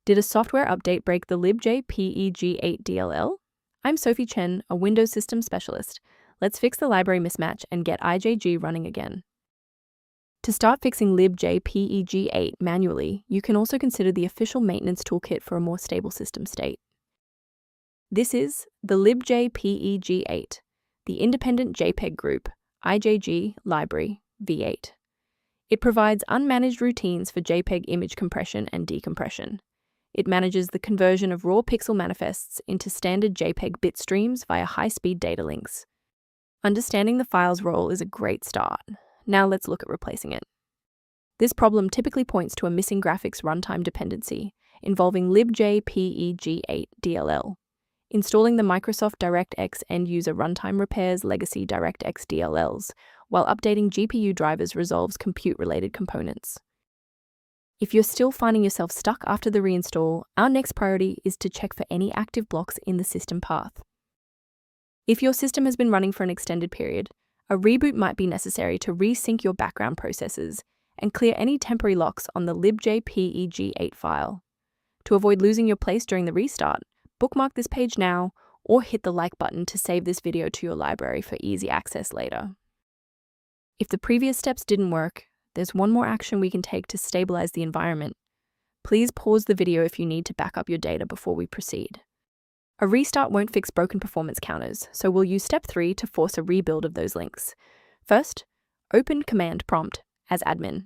Did a software update break the libjpeg-8.dll? I'm Sophie Chen, a Windows system specialist. Let's fix the library mismatch and get IJG running again. To start fixing libjpeg-8 manually, you can also consider the official maintenance toolkit for a more stable system state. This is the libjpeg-8, the Independent JPEG Group, IJG Library V8. It provides unmanaged routines for JPEG image compression and decompression. It manages the conversion of raw pixel manifests into standard JPEG bitstreams via high-speed data links. Understanding the file's role is a great start. Now let's look at replacing it. This problem typically points to a missing graphics runtime dependency involving libjpeg-8.dll. Installing the Microsoft DirectX end-user runtime repairs legacy DirectX DLLs, while updating GPU drivers resolves compute-related components. If you're still finding yourself stuck after the reinstall, our next priority is to check for any active blocks in the system path. If your system has been running for an extended period, a reboot might be necessary to resync your background processes and clear any temporary locks on the libjpeg-8 file. To avoid losing your place during the restart, bookmark this page now or hit the like button to save this video to your library for easy access later. If the previous steps didn't work, there's one more action we can take to stabilize the environment. Please pause the video if you need to back up your data before we proceed. A restart won't fix broken performance counters, so we'll use step 3 to force a rebuild of those links. First, open command prompt as admin.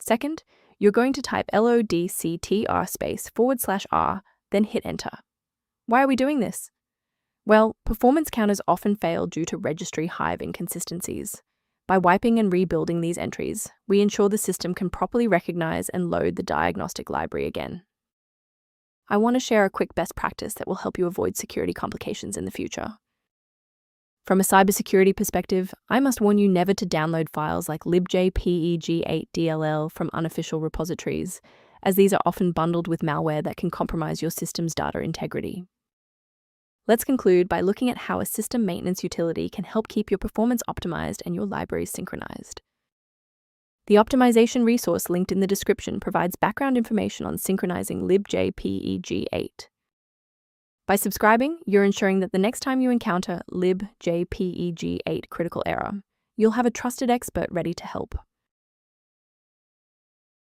Second, you're going to type lodctr/r, then hit enter. Why are we doing this? Well, performance counters often fail due to registry hive inconsistencies. By wiping and rebuilding these entries, we ensure the system can properly recognize and load the diagnostic library again. I want to share a quick best practice that will help you avoid security complications in the future. From a cybersecurity perspective, I must warn you never to download files like libjpeg-8.dll from unofficial repositories, as these are often bundled with malware that can compromise your system's data integrity. Let's conclude by looking at how a system maintenance utility can help keep your performance optimized and your libraries synchronized. The optimization resource linked in the description provides background information on synchronizing libjpeg-8. By subscribing, you're ensuring that the next time you encounter libjpeg-8 critical error, you'll have a trusted expert ready to help.